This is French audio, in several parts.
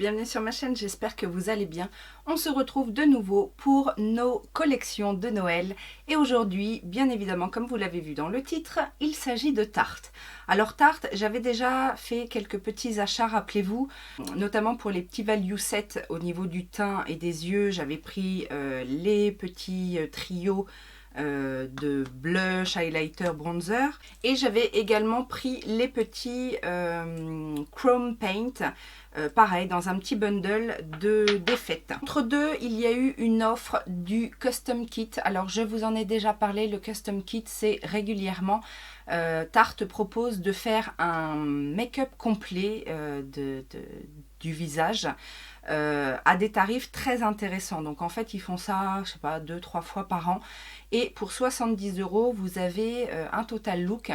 bienvenue sur ma chaîne, j'espère que vous allez bien. On se retrouve de nouveau pour nos collections de Noël. Et aujourd'hui, bien évidemment, comme vous l'avez vu dans le titre, il s'agit de Tarte. Alors Tarte, j'avais déjà fait quelques petits achats, rappelez-vous, notamment pour les petits value sets au niveau du teint et des yeux. J'avais pris les petits trios de blush, highlighter, bronzer, et j'avais également pris les petits chrome paint, pareil dans un petit bundle des fêtes. Entre deux, il y a eu une offre du custom kit. Alors je vous en ai déjà parlé, le custom kit c'est régulièrement Tarte propose de faire un make-up complet du visage à des tarifs très intéressants. Donc en fait ils font ça, je sais pas, 2-3 fois par an, et pour 70 €, vous avez un total look.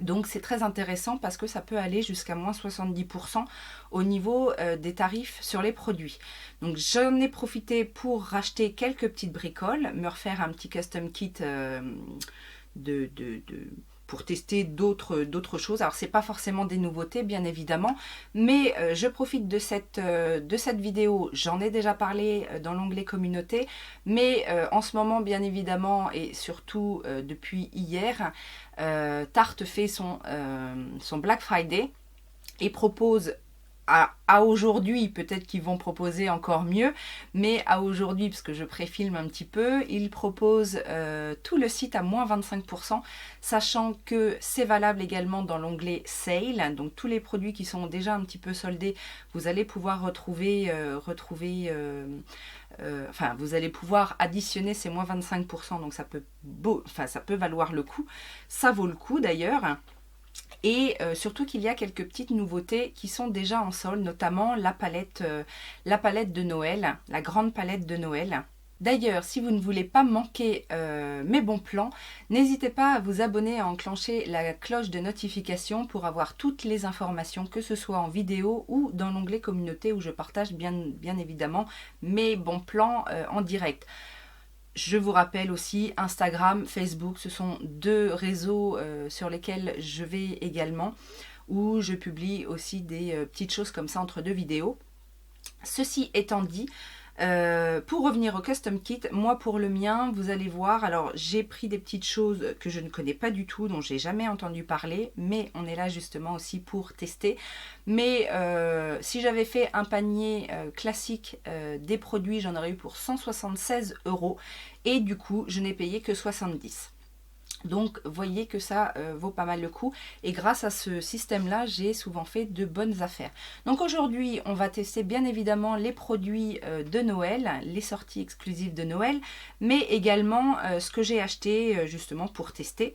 Donc c'est très intéressant parce que ça peut aller jusqu'à moins 70% au niveau des tarifs sur les produits. Donc j'en ai profité pour racheter quelques petites bricoles, me refaire un petit custom kit pour tester d'autres choses. Alors c'est pas forcément des nouveautés bien évidemment, mais je profite de cette vidéo. J'en ai déjà parlé dans l'onglet communauté, mais en ce moment bien évidemment et surtout depuis hier, Tarte fait son Black Friday et propose à aujourd'hui, peut-être qu'ils vont proposer encore mieux, mais à aujourd'hui, parce que je préfilme un petit peu, ils proposent tout le site à moins 25%, sachant que c'est valable également dans l'onglet Sale. Donc tous les produits qui sont déjà un petit peu soldés, vous allez pouvoir retrouver, vous allez pouvoir additionner ces moins 25%, donc ça peut valoir le coup. Ça vaut le coup d'ailleurs. Et surtout qu'il y a quelques petites nouveautés qui sont déjà en solde, notamment la palette de Noël, la grande palette de Noël. D'ailleurs, si vous ne voulez pas manquer mes bons plans, n'hésitez pas à vous abonner, à enclencher la cloche de notification pour avoir toutes les informations, que ce soit en vidéo ou dans l'onglet communauté où je partage bien évidemment mes bons plans en direct. Je vous rappelle aussi Instagram, Facebook, ce sont deux réseaux sur lesquels je vais également, où je publie aussi des petites choses comme ça entre deux vidéos. Ceci étant dit, pour revenir au custom kit, moi pour le mien, vous allez voir, alors j'ai pris des petites choses que je ne connais pas du tout, dont j'ai jamais entendu parler, mais on est là justement aussi pour tester. Mais si j'avais fait un panier classique des produits, j'en aurais eu pour 176 €, et du coup je n'ai payé que 70. Donc voyez que ça vaut pas mal le coup, et grâce à ce système là j'ai souvent fait de bonnes affaires. Donc aujourd'hui on va tester bien évidemment les produits de Noël, les sorties exclusives de Noël, mais également ce que j'ai acheté justement pour tester.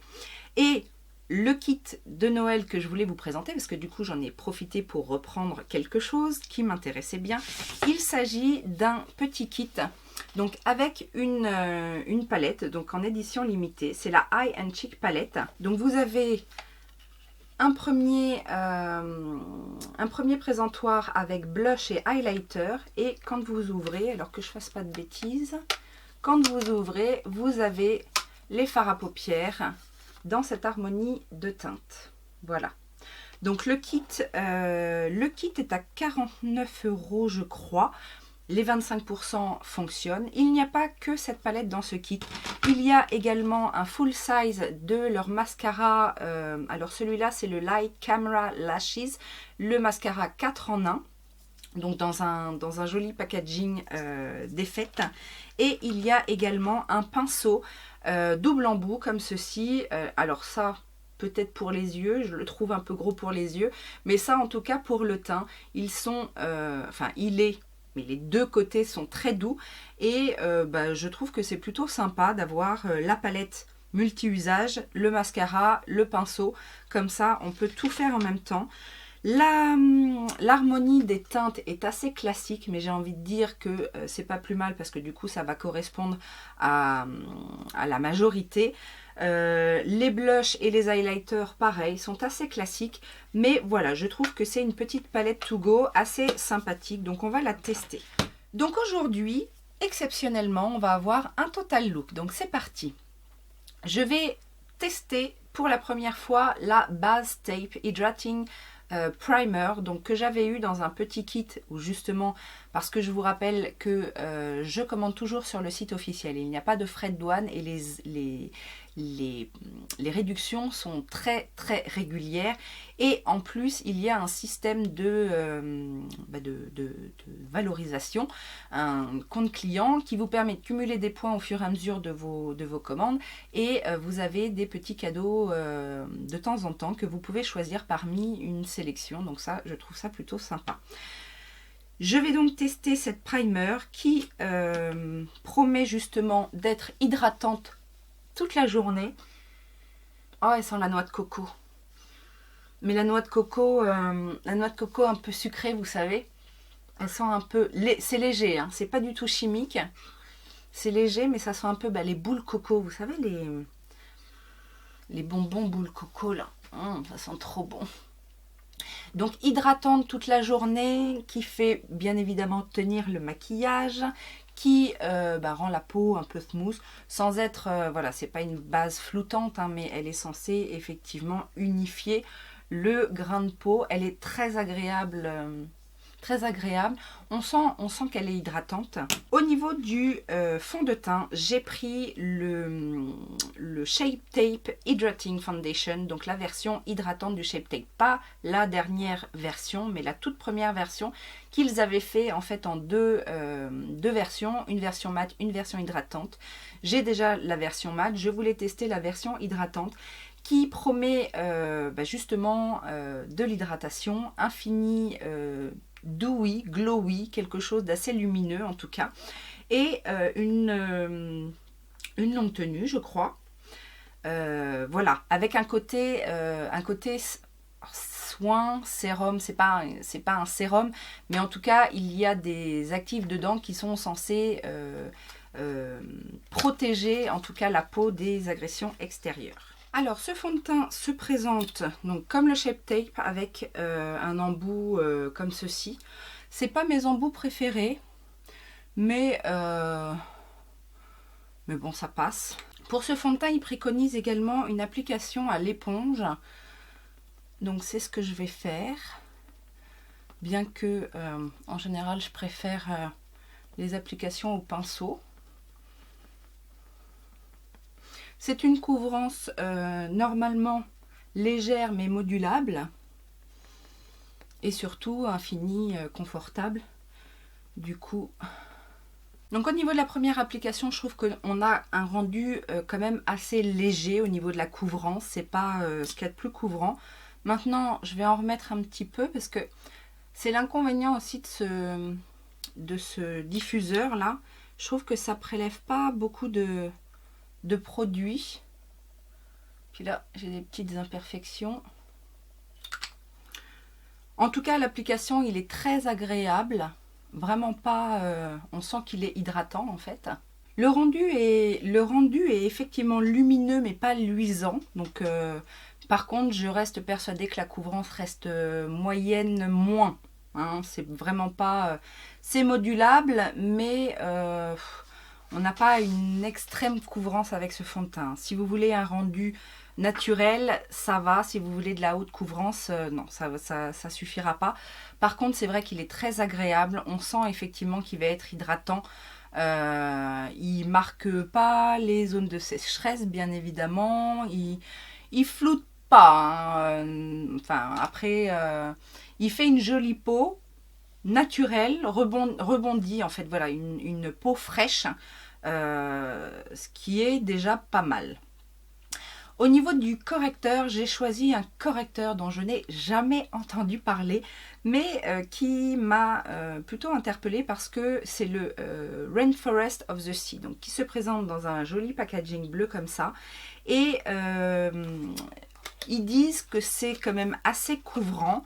Et le kit de Noël que je voulais vous présenter, parce que du coup j'en ai profité pour reprendre quelque chose qui m'intéressait bien, il s'agit d'un petit kit. Donc avec une palette, donc en édition limitée, c'est la Eye and Cheek palette. Donc vous avez un premier présentoir avec blush et highlighter, et quand vous ouvrez, alors que je fasse pas de bêtises, quand vous ouvrez, vous avez les fards à paupières dans cette harmonie de teinte. Voilà. Donc le kit est à 49 € je crois. Les 25% fonctionnent. Il n'y a pas que cette palette dans ce kit. Il y a également un full size de leur mascara. Alors celui-là, c'est le Light Camera Lashes. Le mascara 4 en 1. Donc dans un joli packaging des fêtes. Et il y a également un pinceau double embout comme ceci. Alors ça, peut-être pour les yeux, je le trouve un peu gros pour les yeux. Mais ça, en tout cas, pour le teint, ils sont... mais les deux côtés sont très doux, et je trouve que c'est plutôt sympa d'avoir la palette multi-usage, le mascara, le pinceau, comme ça on peut tout faire en même temps. L'harmonie des teintes est assez classique, mais j'ai envie de dire que c'est pas plus mal parce que du coup ça va correspondre à la majorité. Les blushs et les highlighters pareil sont assez classiques, mais voilà, je trouve que c'est une petite palette to go assez sympathique, donc on va la tester. Donc aujourd'hui, exceptionnellement, on va avoir un total look, donc c'est parti. Je vais tester pour la première fois la Base Tape Hydrating primer, donc que j'avais eu dans un petit kit où justement, parce que je vous rappelle que je commande toujours sur le site officiel, il n'y a pas de frais de douane et les réductions sont très très régulières, et en plus il y a un système de valorisation, un compte client qui vous permet de cumuler des points au fur et à mesure de vos commandes, et vous avez des petits cadeaux de temps en temps que vous pouvez choisir parmi une sélection, donc ça je trouve ça plutôt sympa. Je vais donc tester cette primer qui promet justement d'être hydratante toute la journée. Oh, elle sent la noix de coco. Mais la noix de coco un peu sucrée, vous savez. Elle sent un peu... C'est léger, hein, c'est pas du tout chimique. C'est léger, mais ça sent un peu les boules coco. Vous savez, les bonbons boules coco, là. Ça sent trop bon. Donc hydratante toute la journée, qui fait bien évidemment tenir le maquillage, qui rend la peau un peu smooth, sans être, voilà, c'est pas une base floutante, hein, mais elle est censée effectivement unifier le grain de peau. Elle est très agréable. Très agréable. On sent qu'elle est hydratante. Au niveau du fond de teint, j'ai pris le Shape Tape Hydrating Foundation, donc la version hydratante du Shape Tape. Pas la dernière version, mais la toute première version qu'ils avaient fait en fait en deux versions, une version mat, une version hydratante. J'ai déjà la version mat, je voulais tester la version hydratante qui promet justement de l'hydratation infinie, dewy, glowy, quelque chose d'assez lumineux en tout cas, et une longue tenue je crois, voilà, avec un côté soin, sérum, c'est pas un sérum, mais en tout cas il y a des actifs dedans qui sont censés protéger en tout cas la peau des agressions extérieures. Alors, ce fond de teint se présente donc comme le Shape Tape avec un embout comme ceci. C'est pas mes embouts préférés, mais bon, ça passe. Pour ce fond de teint, il préconise également une application à l'éponge. Donc, c'est ce que je vais faire. Bien que, en général, je préfère les applications au pinceau. C'est une couvrance normalement légère mais modulable, et surtout un fini confortable. Du coup, donc au niveau de la première application, je trouve qu'on a un rendu quand même assez léger au niveau de la couvrance. C'est pas ce qu'il y a de plus couvrant. Maintenant, je vais en remettre un petit peu parce que c'est l'inconvénient aussi de ce diffuseur là. Je trouve que ça prélève pas beaucoup de produits. Puis là j'ai des petites imperfections. En tout cas l'application il est très agréable, vraiment pas on sent qu'il est hydratant en fait. Le rendu est effectivement lumineux mais pas luisant, donc par contre je reste persuadée que la couvrance reste moyenne moins, hein, c'est vraiment pas c'est modulable, mais on n'a pas une extrême couvrance avec ce fond de teint. Si vous voulez un rendu naturel, ça va. Si vous voulez de la haute couvrance, non, ça suffira pas. Par contre, c'est vrai qu'il est très agréable. On sent effectivement qu'il va être hydratant. Il marque pas les zones de sécheresse, bien évidemment. Il floute pas, hein. Enfin, après, il fait une jolie peau naturelle, rebondie en fait, voilà, une peau fraîche, ce qui est déjà pas mal. Au niveau du correcteur, j'ai choisi un correcteur dont je n'ai jamais entendu parler, mais qui m'a plutôt interpellée parce que c'est le Rainforest of the Sea, donc qui se présente dans un joli packaging bleu comme ça, et ils disent que c'est quand même assez couvrant,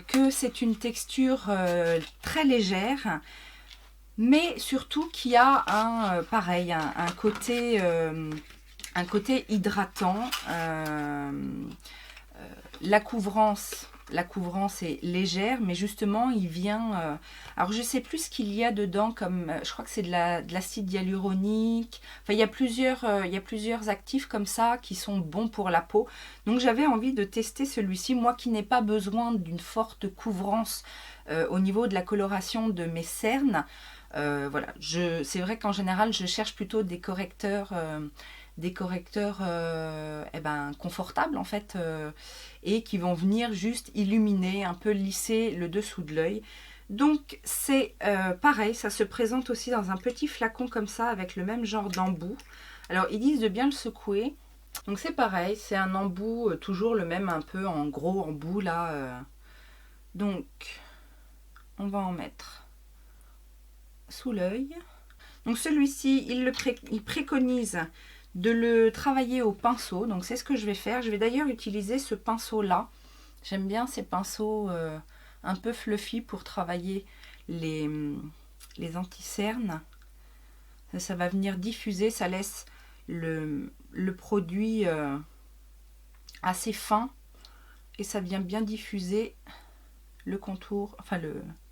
que c'est une texture très légère, mais surtout qu'il y a un côté hydratant. La couvrance la couvrance est légère, mais justement il vient... alors je sais plus ce qu'il y a dedans, comme je crois que c'est de l'acide hyaluronique. Enfin il y a plusieurs actifs comme ça qui sont bons pour la peau. Donc j'avais envie de tester celui-ci, moi qui n'ai pas besoin d'une forte couvrance au niveau de la coloration de mes cernes. Voilà, c'est vrai qu'en général je cherche plutôt des correcteurs confortables en fait, et qui vont venir juste illuminer, un peu lisser le dessous de l'œil. Donc c'est pareil, ça se présente aussi dans un petit flacon comme ça avec le même genre d'embout. Alors ils disent de bien le secouer. Donc c'est pareil, c'est un embout, toujours le même, un peu en gros embout là. Donc on va en mettre sous l'œil. Donc celui-ci, il préconise de le travailler au pinceau. Donc c'est ce que je vais faire. Je vais d'ailleurs utiliser ce pinceau-là. J'aime bien ces pinceaux un peu fluffy pour travailler les anti-cernes. Ça va venir diffuser, ça laisse le produit assez fin et ça vient bien diffuser le contour, enfin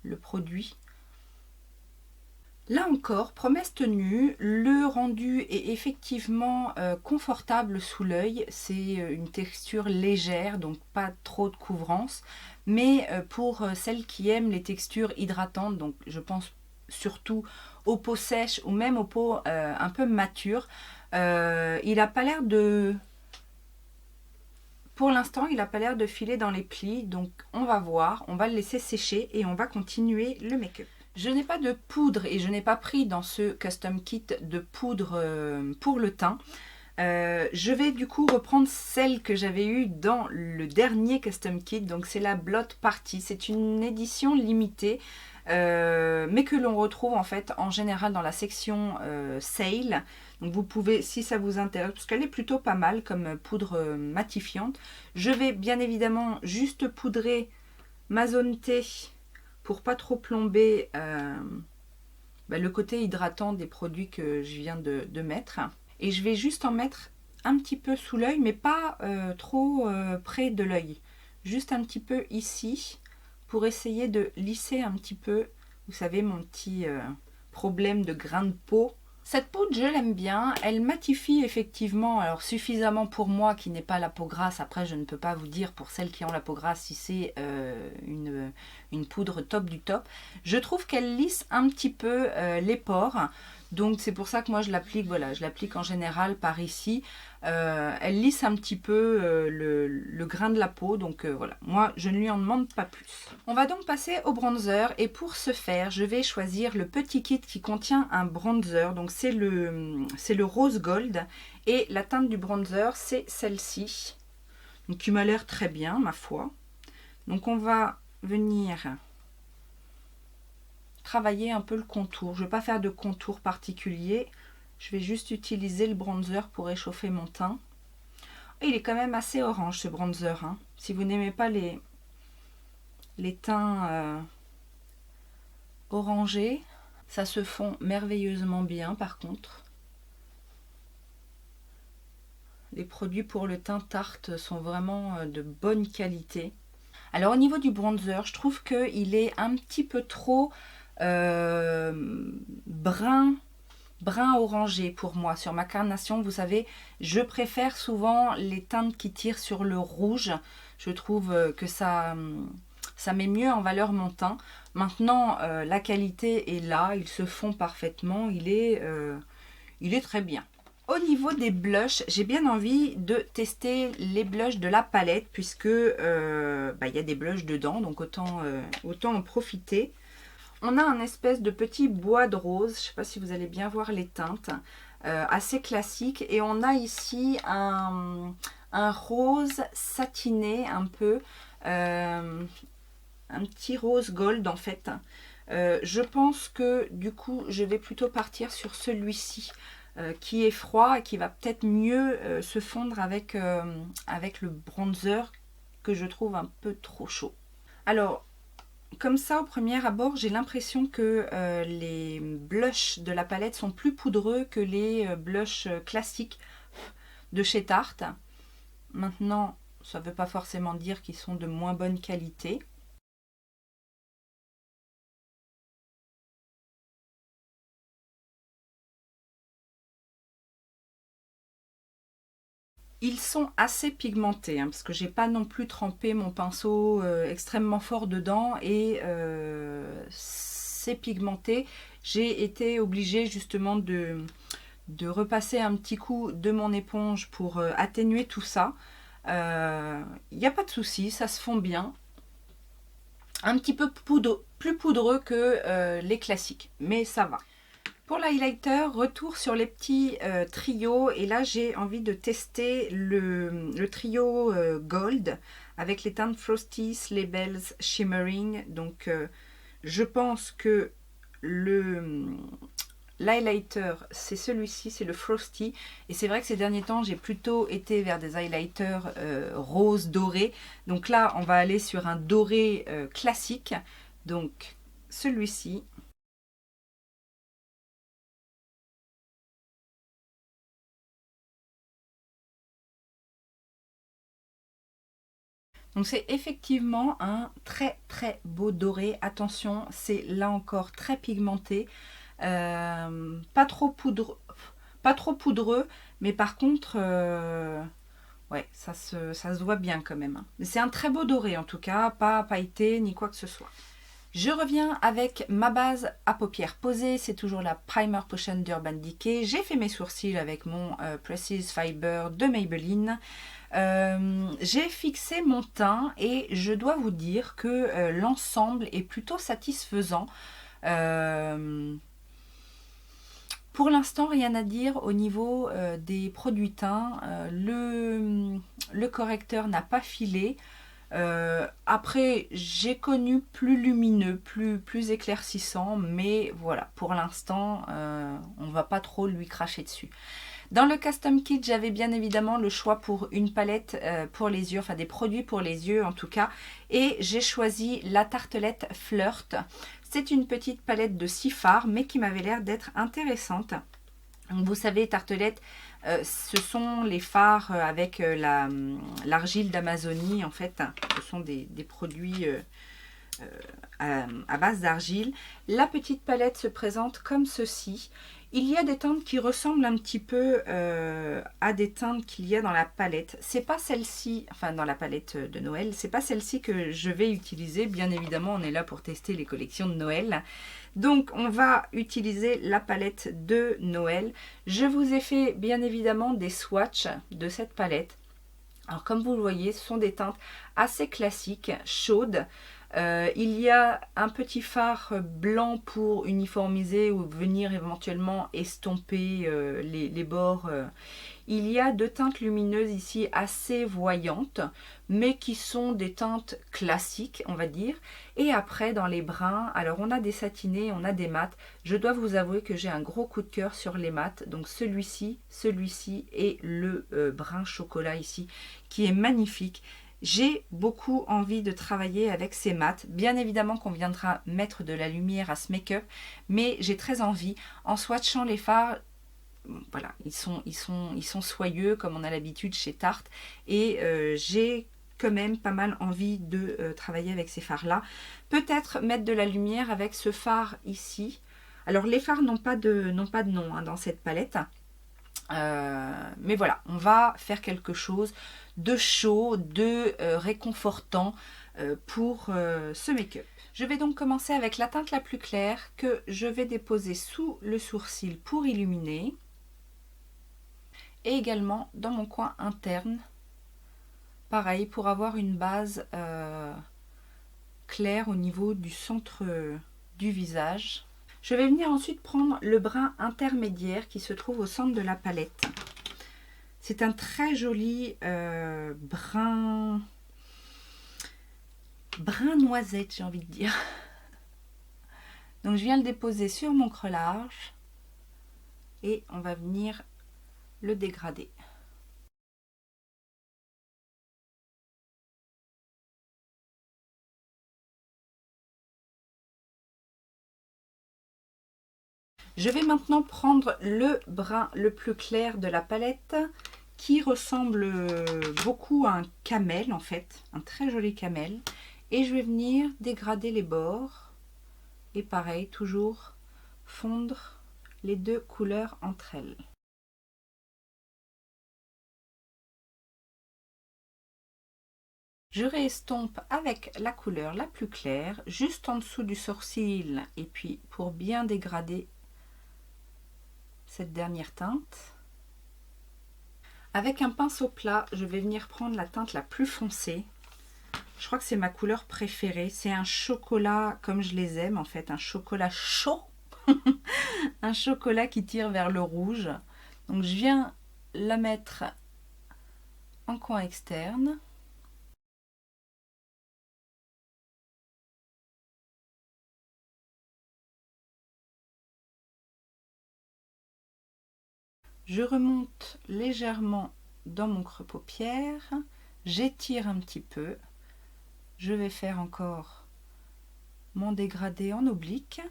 le produit. Là encore, promesse tenue, le rendu est effectivement confortable sous l'œil. C'est une texture légère, donc pas trop de couvrance. Mais pour celles qui aiment les textures hydratantes, donc je pense surtout aux peaux sèches ou même aux peaux un peu matures, il n'a pas l'air de... Pour l'instant, il n'a pas l'air de filer dans les plis, donc on va voir, on va le laisser sécher et on va continuer le make-up. Je n'ai pas de poudre et je n'ai pas pris dans ce custom kit de poudre pour le teint. Je vais du coup reprendre celle que j'avais eue dans le dernier custom kit, donc c'est la Blot Party. C'est une édition limitée, mais que l'on retrouve en fait en général dans la section Sale. Donc vous pouvez, si ça vous intéresse, parce qu'elle est plutôt pas mal comme poudre matifiante. Je vais bien évidemment juste poudrer ma zone T pour pas trop plomber le côté hydratant des produits que je viens de mettre. Et je vais juste en mettre un petit peu sous l'œil, mais pas trop près de l'œil. Juste un petit peu ici, pour essayer de lisser un petit peu, vous savez, mon petit problème de grain de peau. Cette poudre, je l'aime bien, elle matifie effectivement, alors suffisamment pour moi qui n'ai pas la peau grasse. Après, je ne peux pas vous dire pour celles qui ont la peau grasse si c'est une poudre top du top. Je trouve qu'elle lisse un petit peu les pores. Donc c'est pour ça que moi je l'applique, voilà, je l'applique en général par ici. Elle lisse un petit peu le grain de la peau, donc voilà, moi je ne lui en demande pas plus. On va donc passer au bronzer et pour ce faire, je vais choisir le petit kit qui contient un bronzer. Donc c'est le rose gold et la teinte du bronzer c'est celle-ci, donc qui m'a l'air très bien ma foi. Donc on va venir travailler un peu le contour. Je ne vais pas faire de contour particulier. Je vais juste utiliser le bronzer pour réchauffer mon teint. Et il est quand même assez orange ce bronzer. Hein. Si vous n'aimez pas les teints orangés, ça se fond merveilleusement bien par contre. Les produits pour le teint Tarte sont vraiment de bonne qualité. Alors au niveau du bronzer, je trouve qu'il est un petit peu trop brun orangé pour moi. Sur ma carnation, vous savez, je préfère souvent les teintes qui tirent sur le rouge. Je trouve que ça met mieux en valeur mon teint. Maintenant, la qualité est là, ils se font parfaitement, il est très bien. Au niveau des blushs, j'ai bien envie de tester les blushs de la palette puisque y a des blushs dedans, donc autant en profiter. On a un espèce de petit bois de rose, je ne sais pas si vous allez bien voir les teintes, assez classique. Et on a ici un rose satiné un peu, un petit rose gold en fait. Je pense que du coup je vais plutôt partir sur celui-ci qui est froid et qui va peut-être mieux se fondre avec le bronzer que je trouve un peu trop chaud. Alors, comme ça, au premier abord, j'ai l'impression que les blushs de la palette sont plus poudreux que les blushs classiques de chez Tarte. Maintenant, Ça ne veut pas forcément dire qu'ils sont de moins bonne qualité. Ils sont assez pigmentés, hein, parce que j'ai pas non plus trempé mon pinceau extrêmement fort dedans et c'est pigmenté. J'ai été obligée justement de repasser un petit coup de mon éponge pour atténuer tout ça. Il n'y a pas de souci, ça se fond bien. Un petit peu plus poudreux que les classiques, mais ça va. Pour l'highlighter, retour sur les petits trios. Et là, j'ai envie de tester le trio Gold avec les teintes Frosty, Labels, Shimmering. Donc, je pense que l'highlighter, c'est celui-ci, c'est le Frosty. Et c'est vrai que ces derniers temps, j'ai plutôt été vers des highlighters rose doré. Donc là, on va aller sur un doré classique. Donc, celui-ci. Donc c'est effectivement un très très beau doré. Attention, c'est là encore très pigmenté. Pas trop poudreux, mais par contre, ouais, ça se voit bien quand même. Mais c'est un très beau doré en tout cas, pas pailleté ni quoi que ce soit. Je reviens avec ma base à paupières posée, c'est toujours la Primer Potion d'Urban Decay. J'ai fait mes sourcils avec mon Precise Fiber de Maybelline. J'ai fixé mon teint et je dois vous dire que l'ensemble est plutôt satisfaisant. Pour l'instant, rien à dire au niveau des produits teints. Le correcteur n'a pas filé. Après, j'ai connu plus lumineux, plus éclaircissant, mais voilà, pour l'instant, on ne va pas trop lui cracher dessus. Dans le custom kit, j'avais bien évidemment le choix pour une palette pour les yeux, enfin des produits pour les yeux en tout cas, et j'ai choisi la tartelette Flirt. C'est une petite palette de 6 fards, mais qui m'avait l'air d'être intéressante. Donc, vous savez, tartelette, ce sont les fards avec l'argile d'Amazonie, en fait. Ce sont des produits à base d'argile. La petite palette se présente comme ceci. Il y a des teintes qui ressemblent un petit peu à des teintes qu'il y a dans la palette. C'est pas celle-ci, enfin dans la palette de Noël, c'est pas celle-ci que je vais utiliser. Bien évidemment, on est là pour tester les collections de Noël. Donc, on va utiliser la palette de Noël. Je vous ai fait bien évidemment des swatchs de cette palette. Alors, comme vous le voyez, ce sont des teintes assez classiques, chaudes. Il y a un petit fard blanc pour uniformiser ou venir éventuellement estomper les bords. Il y a deux teintes lumineuses ici assez voyantes, mais qui sont des teintes classiques, on va dire. Et après, dans les bruns, alors on a des satinés, on a des mats. Je dois vous avouer que j'ai un gros coup de cœur sur les mats. Donc celui-ci et le brun chocolat ici, qui est magnifique. J'ai beaucoup envie de travailler avec ces mats. Bien évidemment qu'on viendra mettre de la lumière à ce make-up, mais j'ai très envie. En swatchant les fards, voilà, ils sont soyeux comme on a l'habitude chez Tarte. Et j'ai quand même pas mal envie de travailler avec ces fards-là. Peut-être mettre de la lumière avec ce fard ici. Alors les fards n'ont pas de nom hein, dans cette palette. Mais voilà, on va faire quelque chose de chaud, de réconfortant pour ce make-up. Je vais donc commencer avec la teinte la plus claire que je vais déposer sous le sourcil pour illuminer. Et également dans mon coin interne. Pareil, pour avoir une base claire au niveau du centre du visage. Je vais venir ensuite prendre le brun intermédiaire qui se trouve au centre de la palette. C'est un très joli brun noisette, j'ai envie de dire. Donc je viens le déposer sur mon creux large et on va venir le dégrader. Je vais maintenant prendre le brun le plus clair de la palette qui ressemble beaucoup à un camel en fait, un très joli camel. Et je vais venir dégrader les bords et pareil, toujours fondre les deux couleurs entre elles. Je réestompe avec la couleur la plus claire, juste en dessous du sourcil, et puis pour bien dégrader cette dernière teinte. Avec un pinceau plat, je vais venir prendre la teinte la plus foncée. Je crois que c'est ma couleur préférée. C'est un chocolat comme je les aime en fait, un chocolat chaud. Un chocolat qui tire vers le rouge. Donc je viens la mettre en coin externe. Je remonte légèrement dans mon creux paupière, j'étire un petit peu, je vais faire encore mon dégradé en oblique.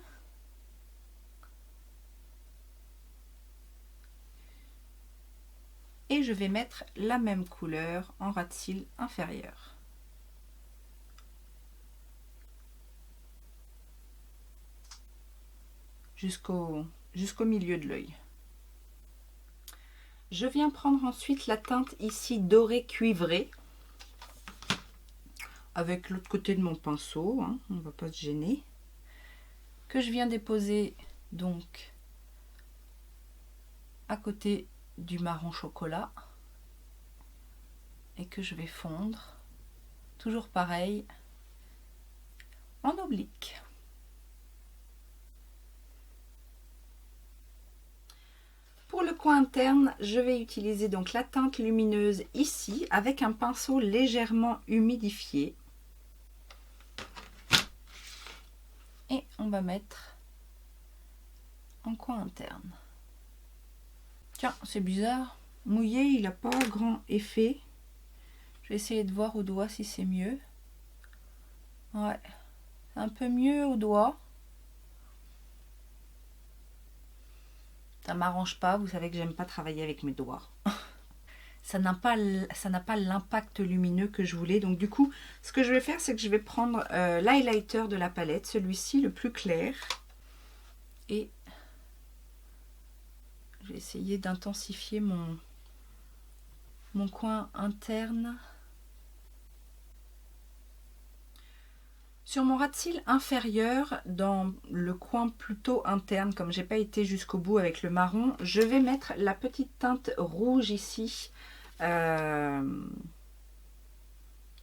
Et je vais mettre la même couleur en ras de cils inférieur. Jusqu'au milieu de l'œil. Je viens prendre ensuite la teinte ici dorée cuivrée avec l'autre côté de mon pinceau, hein, on ne va pas se gêner, que je viens déposer donc à côté du marron chocolat et que je vais fondre, toujours pareil, en oblique. Pour le coin interne, je vais utiliser donc la teinte lumineuse ici avec un pinceau légèrement humidifié. Et on va mettre en coin interne. Tiens, c'est bizarre. Mouillé, il n'a pas grand effet. Je vais essayer de voir au doigt si c'est mieux. Ouais, c'est un peu mieux au doigt. Ça m'arrange pas, vous savez que j'aime pas travailler avec mes doigts. Ça n'a pas l'impact lumineux que je voulais. Donc du coup, ce que je vais faire, c'est que je vais prendre l'highlighter de la palette, celui-ci le plus clair. Et je vais essayer d'intensifier mon coin interne. Sur mon ras de cils inférieur, dans le coin plutôt interne, comme j'ai pas été jusqu'au bout avec le marron, je vais mettre la petite teinte rouge ici,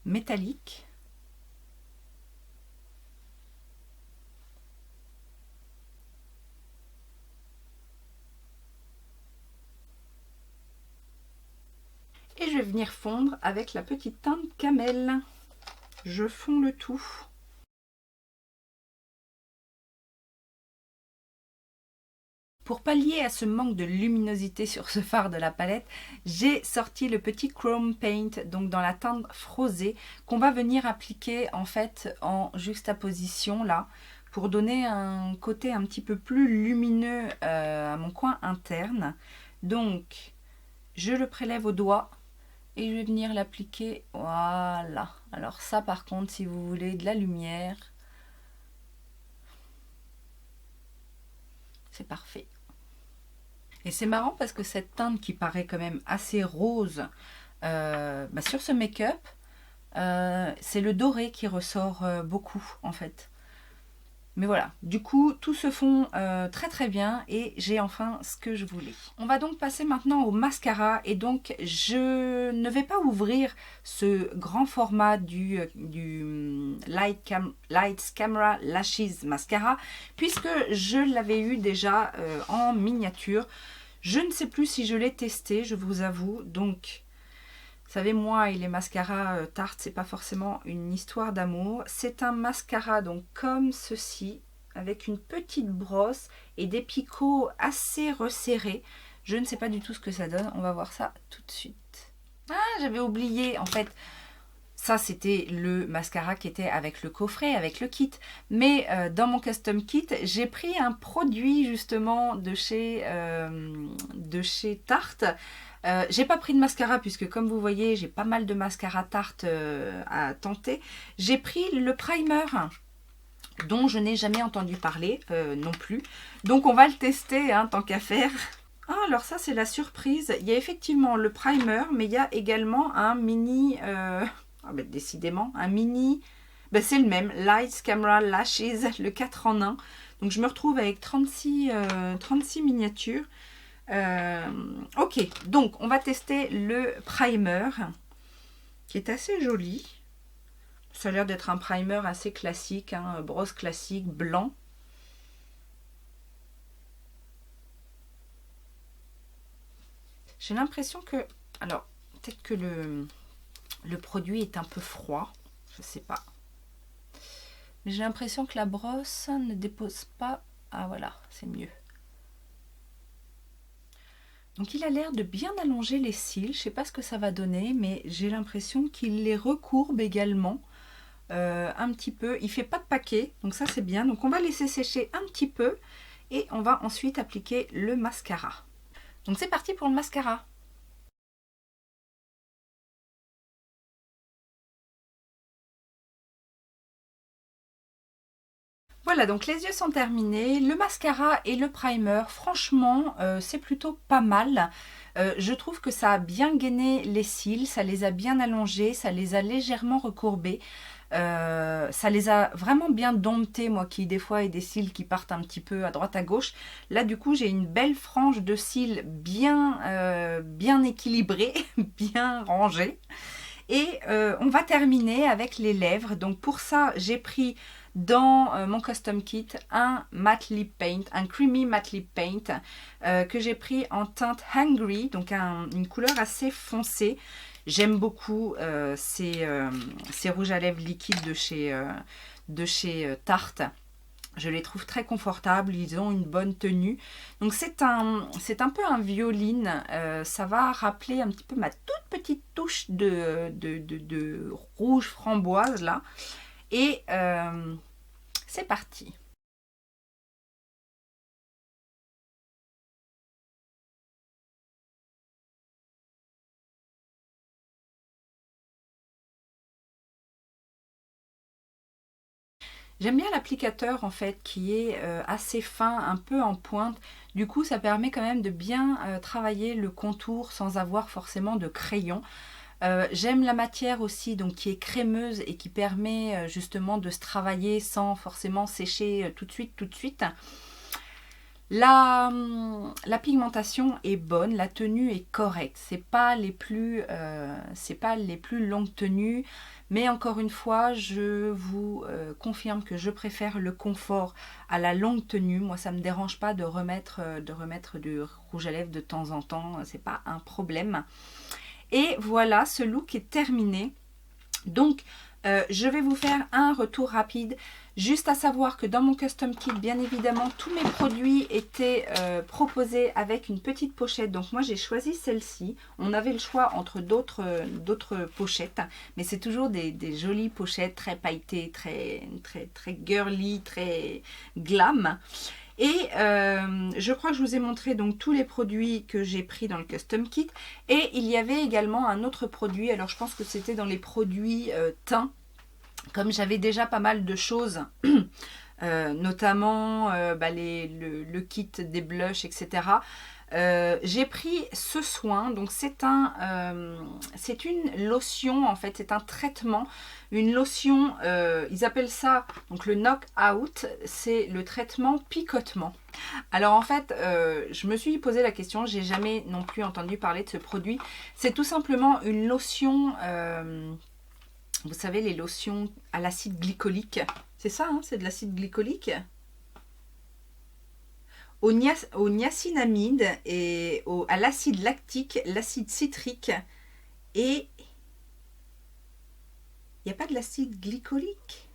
métallique. Et je vais venir fondre avec la petite teinte camel. Je fonds le tout. Pour pallier à ce manque de luminosité sur ce fard de la palette, j'ai sorti le petit Chrome Paint, donc dans la teinte Frosée, qu'on va venir appliquer en fait en juxtaposition là, pour donner un côté un petit peu plus lumineux à mon coin interne. Donc, je le prélève au doigt et je vais venir l'appliquer, voilà. Alors ça par contre, si vous voulez de la lumière, c'est parfait. Et c'est marrant parce que cette teinte qui paraît quand même assez rose sur ce make-up, c'est le doré qui ressort beaucoup en fait. Mais voilà, du coup tout se fond très très bien et j'ai enfin ce que je voulais. On va donc passer maintenant au mascara et donc je ne vais pas ouvrir ce grand format du Lights Camera Lashes Mascara puisque je l'avais eu déjà en miniature. Je ne sais plus si je l'ai testé, je vous avoue, donc... Vous savez, moi et les mascaras Tarte, c'est pas forcément une histoire d'amour. C'est un mascara donc comme ceci, avec une petite brosse et des picots assez resserrés. Je ne sais pas du tout ce que ça donne. On va voir ça tout de suite. Ah, j'avais oublié en fait. Ça, c'était le mascara qui était avec le coffret, avec le kit. Mais dans mon custom kit, j'ai pris un produit justement de chez Tarte. J'ai pas pris de mascara puisque comme vous voyez, j'ai pas mal de mascara Tarte à tenter. J'ai pris le primer dont je n'ai jamais entendu parler non plus. Donc on va le tester hein, tant qu'à faire. Ah, alors ça c'est la surprise. Il y a effectivement le primer, mais il y a également un mini... Ah ben, décidément, un mini... Ben, c'est le même, Lights, Camera, Lashes, le 4 en 1. Donc je me retrouve avec 36 miniatures. Ok, donc on va tester le primer, qui est assez joli. Ça a l'air d'être un primer assez classique, hein, brosse classique, blanc. J'ai l'impression que... Alors, peut-être que le produit est un peu froid, je sais pas. Mais j'ai l'impression que la brosse ne dépose pas... Ah voilà, c'est mieux. Donc il a l'air de bien allonger les cils, je sais pas ce que ça va donner, mais j'ai l'impression qu'il les recourbe également un petit peu. Il fait pas de paquet, donc ça c'est bien. Donc on va laisser sécher un petit peu et on va ensuite appliquer le mascara. Donc c'est parti pour le mascara. Voilà, donc les yeux sont terminés. Le mascara et le primer, franchement, c'est plutôt pas mal. Je trouve que ça a bien gainé les cils, ça les a bien allongés, ça les a légèrement recourbés. Ça les a vraiment bien domptés, moi qui des fois ai des cils qui partent un petit peu à droite à gauche. Là du coup j'ai une belle frange de cils bien équilibrée, bien rangée. Et on va terminer avec les lèvres. Donc pour ça j'ai pris dans mon custom kit un matte lip paint, un creamy matte lip paint que j'ai pris en teinte Hungry, donc une couleur assez foncée. J'aime beaucoup ces rouges à lèvres liquides de chez Tarte. Je les trouve très confortables, ils ont une bonne tenue. Donc c'est un peu un violine, ça va rappeler un petit peu ma toute petite touche de rouge framboise là. Et c'est parti. J'aime bien l'applicateur en fait qui est assez fin, un peu en pointe. Du coup ça permet quand même de bien travailler le contour sans avoir forcément de crayon. J'aime la matière aussi donc qui est crémeuse et qui permet justement de se travailler sans forcément sécher tout de suite. La pigmentation est bonne, la tenue est correcte. C'est pas les plus longues tenues, mais encore une fois, je vous confirme que je préfère le confort à la longue tenue. Moi, ça me dérange pas de remettre du rouge à lèvres de temps en temps, c'est pas un problème. Et voilà, ce look est terminé. Donc, je vais vous faire un retour rapide. Juste à savoir que dans mon custom kit, bien évidemment, tous mes produits étaient proposés avec une petite pochette. Donc moi, j'ai choisi celle-ci. On avait le choix entre d'autres pochettes. Mais c'est toujours des jolies pochettes très pailletées, très girly, très glam. Et je crois que je vous ai montré donc tous les produits que j'ai pris dans le custom kit. Et il y avait également un autre produit. Alors je pense que c'était dans les produits teint. Comme j'avais déjà pas mal de choses, notamment le kit des blushs, etc. J'ai pris ce soin, donc c'est une lotion en fait, c'est un traitement, une lotion, ils appellent ça donc le knock-out, c'est le traitement picotement. Alors en fait, je me suis posé la question, j'ai jamais non plus entendu parler de ce produit. C'est tout simplement une lotion, vous savez les lotions à l'acide glycolique, c'est ça, hein, c'est de l'acide glycolique au niacinamide et à l'acide lactique, l'acide citrique et il n'y a pas de l'acide glycolique.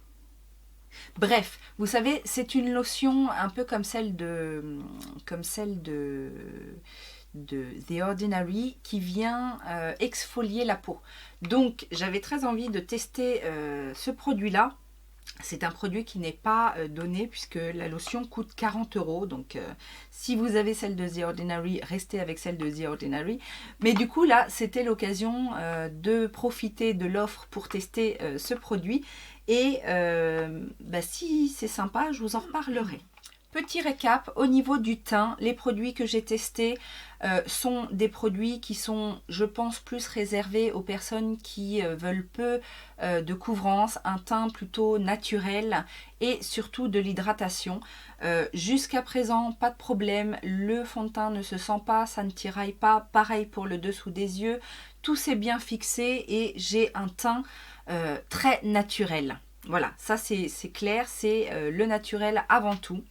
Bref, vous savez, c'est une lotion un peu comme celle de de The Ordinary qui vient exfolier la peau. Donc j'avais très envie de tester ce produit-là. C'est un produit qui n'est pas donné puisque la lotion coûte 40 €. Donc si vous avez celle de The Ordinary, restez avec celle de The Ordinary. Mais du coup là, c'était l'occasion de profiter de l'offre pour tester ce produit. Et si c'est sympa, je vous en reparlerai. Petit récap, au niveau du teint, les produits que j'ai testés sont des produits qui sont, je pense, plus réservés aux personnes qui veulent peu de couvrance, un teint plutôt naturel et surtout de l'hydratation. Jusqu'à présent, pas de problème, le fond de teint ne se sent pas, ça ne tiraille pas, pareil pour le dessous des yeux, tout s'est bien fixé et j'ai un teint très naturel. Voilà, ça c'est clair, c'est le naturel avant tout.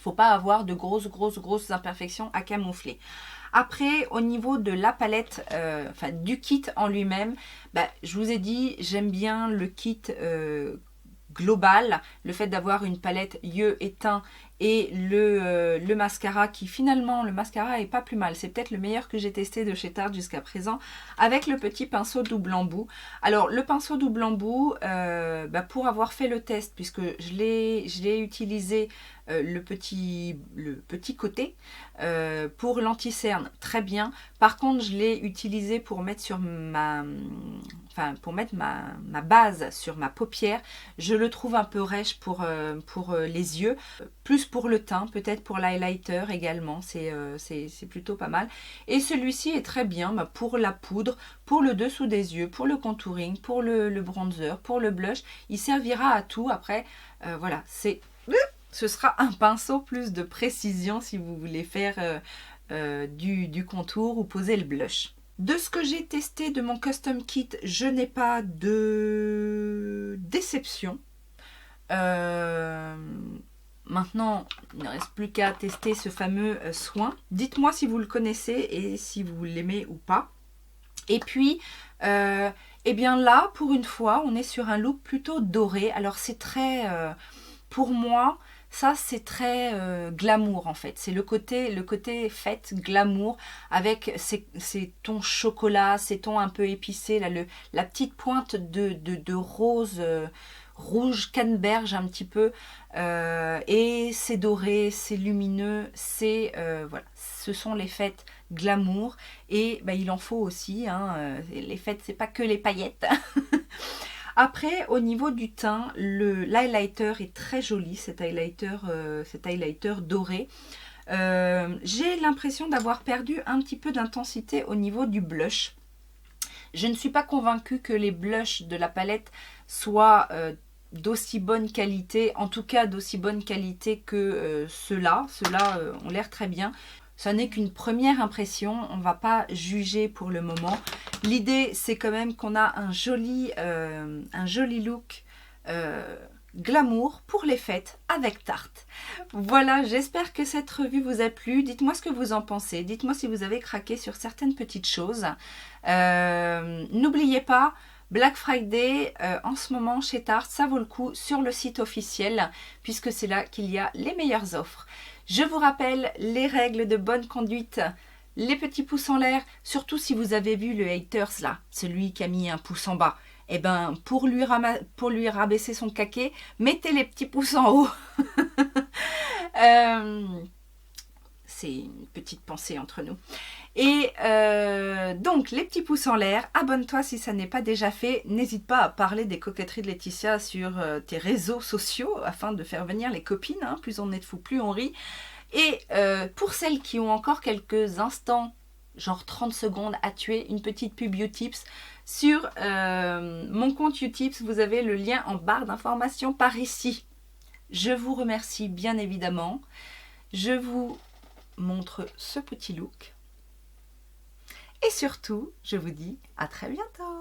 Faut pas avoir de grosses imperfections à camoufler. Après, au niveau de la palette, du kit en lui-même, je vous ai dit, j'aime bien le kit global, le fait d'avoir une palette yeux et teint et le mascara qui finalement, le mascara est pas plus mal. C'est peut-être le meilleur que j'ai testé de chez Tarte jusqu'à présent avec le petit pinceau double embout. Alors le pinceau double embout, pour avoir fait le test, puisque je l'ai utilisé le petit côté pour l'anti-cerne, très bien. Par contre, je l'ai utilisé pour mettre sur ma base sur ma paupière. Je le trouve un peu rêche pour les yeux, plus pour le teint, peut-être pour l'highlighter également, c'est plutôt pas mal. Et celui-ci est très bien pour la poudre, pour le dessous des yeux, pour le contouring, pour le bronzer, pour le blush. Il servira à tout. Après, voilà, ce sera un pinceau plus de précision si vous voulez faire du contour ou poser le blush. De ce que j'ai testé de mon custom kit, je n'ai pas de déception. Maintenant, il ne reste plus qu'à tester ce fameux soin. Dites-moi si vous le connaissez et si vous l'aimez ou pas. Et puis, bien là, pour une fois, on est sur un look plutôt doré. Alors c'est très, pour moi, ça c'est très glamour en fait. C'est le côté fête, glamour, avec ces tons chocolat, ces tons un peu épicés, là, la petite pointe de rose, rouge canneberge un petit peu, et c'est doré, c'est lumineux, c'est voilà, ce sont les fêtes glamour et il en faut aussi, hein, les fêtes c'est pas que les paillettes. Après, au niveau du teint, l'highlighter est très joli, cet highlighter doré. J'ai l'impression d'avoir perdu un petit peu d'intensité au niveau du blush. Je ne suis pas convaincue que les blushs de la palette soient d'aussi bonne qualité, en tout cas d'aussi bonne qualité que ceux-là. Ceux-là ont l'air très bien. Ça n'est qu'une première impression, on ne va pas juger pour le moment. L'idée, c'est quand même qu'on a un joli look glamour pour les fêtes avec Tarte. Voilà, j'espère que cette revue vous a plu. Dites-moi ce que vous en pensez. Dites-moi si vous avez craqué sur certaines petites choses. N'oubliez pas, Black Friday en ce moment chez Tarte, ça vaut le coup sur le site officiel puisque c'est là qu'il y a les meilleures offres. Je vous rappelle les règles de bonne conduite, les petits pouces en l'air, surtout si vous avez vu le haters là, celui qui a mis un pouce en bas. Eh ben, pour lui rabaisser son caquet, mettez les petits pouces en haut. C'est une petite pensée entre nous. Et donc, les petits pouces en l'air, abonne-toi si ça n'est pas déjà fait. N'hésite pas à parler des coquetteries de Laetitia sur tes réseaux sociaux afin de faire venir les copines. Hein. Plus on est de fous, plus on rit. Et pour celles qui ont encore quelques instants, genre 30 secondes à tuer, une petite pub Utips. Sur mon compte Utips, vous avez le lien en barre d'information par ici. Je vous remercie bien évidemment. Je vous montre ce petit look. Et surtout, je vous dis à très bientôt.